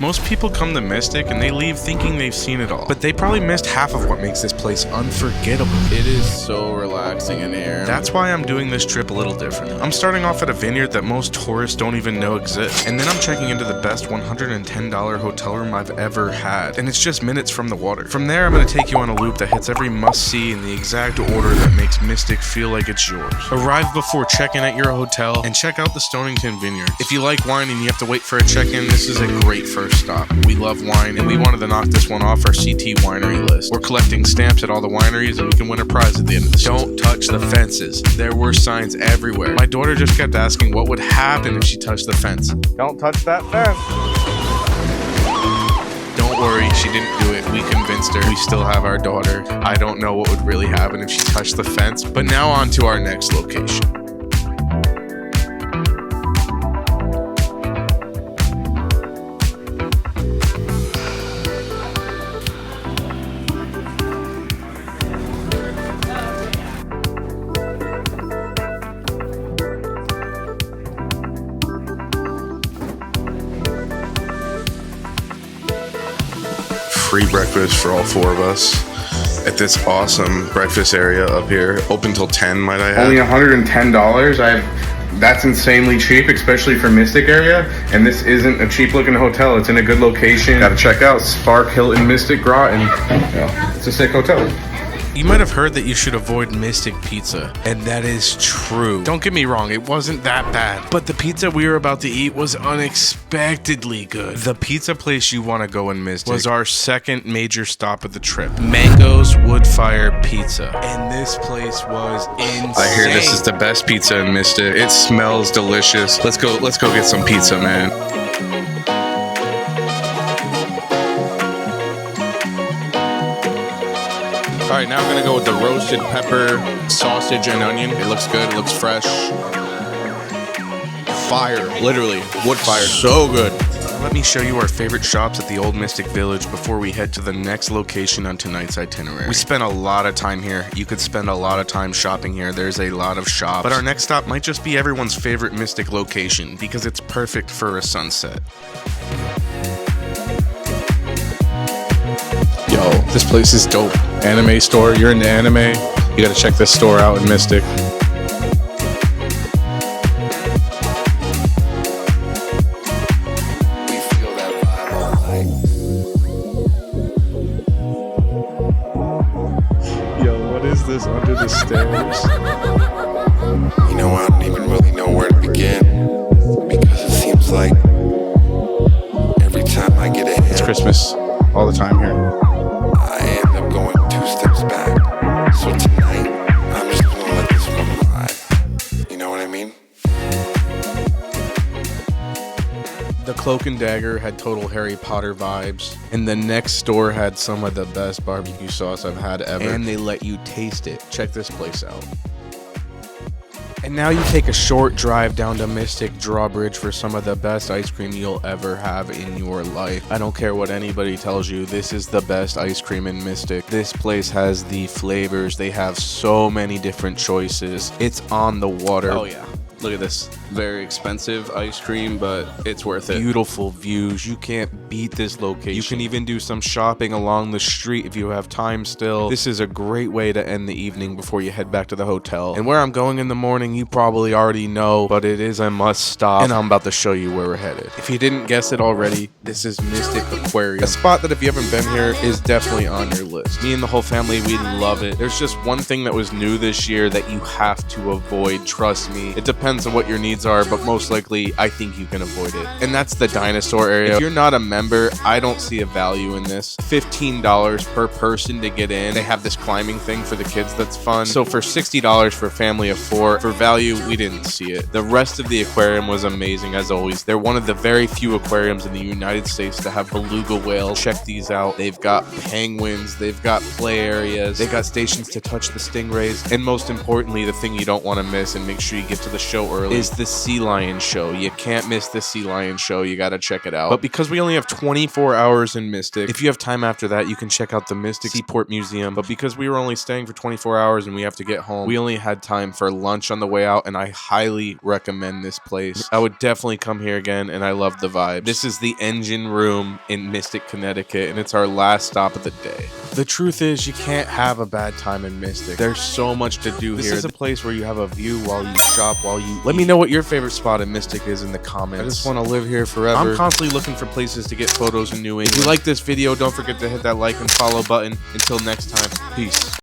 Most people come to Mystic and they leave thinking they've seen it all, but they probably missed half of what makes this place unforgettable. It is so relaxing in here. That's why I'm doing this trip a little different. I'm starting off at a vineyard that most tourists don't even know exists, and then I'm checking into the best $110 hotel room I've ever had, and it's just minutes from the water. From there, I'm going to take you on a loop that hits every must-see in the exact order that makes Mystic feel like it's yours. Arrive before check-in at your hotel, and check out the Stonington Vineyard. If you like wine and you have to wait for a check-in, this is a great first stop. We love wine, and we wanted to knock this one off our CT winery list. We're collecting stamps at all the wineries, and we can win a prize at the end of the show. Don't touch the fences. There were signs everywhere. My daughter just kept asking what would happen if she touched the fence. Don't touch that fence. Don't worry, she didn't do it. We convinced her. We still have our daughter. I don't know what would really happen if she touched the fence, but now on to our next location. Free breakfast for all four of us at this awesome breakfast area up here. Open till 10, might I add. Only $110. That's insanely cheap, especially for Mystic area. And this isn't a cheap looking hotel. It's in a good location. Gotta check out Spark Hilton Mystic Groton. It's a sick hotel. You might have heard that you should avoid Mystic Pizza, and that is true. Don't get me wrong, it wasn't that bad, but the pizza we were about to eat was unexpectedly good. The pizza place you want to go in Mystic was our second major stop of the trip, Mango's Woodfire Pizza, and this place was insane. I hear this is the best pizza in Mystic. It smells delicious. Let's go get some pizza, man. All right, now I'm gonna go with the roasted pepper, sausage, and onion. It looks good, it looks fresh. Fire, literally, wood fire. So good. Let me show you our favorite shops at the Olde Mistick Village before we head to the next location on tonight's itinerary. We spent a lot of time here. You could spend a lot of time shopping here. There's a lot of shops. But our next stop might just be everyone's favorite Mystic location because it's perfect for a sunset. Yo, this place is dope. Anime store, you're into anime, you gotta check this store out in Mystic. We feel that vibe all night. Yo, what is this under the stairs? You know, I don't even really know where to begin, because it seems like every time I get ahead, It's Christmas all the time here. I end up going 2 steps back. So tonight, I'm just gonna let this one ride. You know what I mean? The Cloak and Dagger had total Harry Potter vibes, and the next store had some of the best barbecue sauce I've had ever, and they let you taste it. Check this place out. And now you take a short drive down to Mystic Drawbridge for some of the best ice cream you'll ever have in your life. I don't care what anybody tells you, this is the best ice cream in Mystic. This place has the flavors. They have so many different choices. It's on the water. Oh yeah. Look at this. Very expensive ice cream, but it's worth it. Beautiful views. You can't beat this location. You can even do some shopping along the street if you have time still. This is a great way to end the evening before you head back to the hotel. And where I'm going in the morning, you probably already know, but it is a must stop, and I'm about to show you where we're headed. If you didn't guess it already, this is Mystic Aquarium. A spot that if you haven't been here is definitely on your list. Me and the whole family, we love it. There's just one thing that was new this year that you have to avoid, trust me. It depends on what your needs are, but most likely I think you can avoid it, and that's the dinosaur area. If you're not a member, I don't see a value in this. $15 per person to get in. They have this climbing thing for the kids that's fun. So for $60 for a family of 4, for value, we didn't see it. The rest of the aquarium was amazing as always. They're one of the very few aquariums in the United States to have beluga whales. Check these out. They've got penguins, they've got play areas, they got stations to touch the stingrays, and most importantly, the thing you don't want to miss, and make sure you get to the show show early, is the Sea Lion show. You can't miss the Sea Lion show. You gotta check it out. But because we only have 24 hours in Mystic, if you have time after that, you can check out the Mystic Seaport Museum. But because we were only staying for 24 hours and we have to get home, we only had time for lunch on the way out, and I highly recommend this place. I would definitely come here again, and I love the vibe. This is the Engine Room in Mystic, Connecticut, and it's our last stop of the day. The truth is, you can't have a bad time in Mystic. There's so much to do here. This is a place where you have a view while you shop, while you Let me know what your favorite spot in Mystic is in the comments. I just want to live here forever. I'm constantly looking for places to get photos in New England. If you like this video, don't forget to hit that like and follow button. Until next time, peace.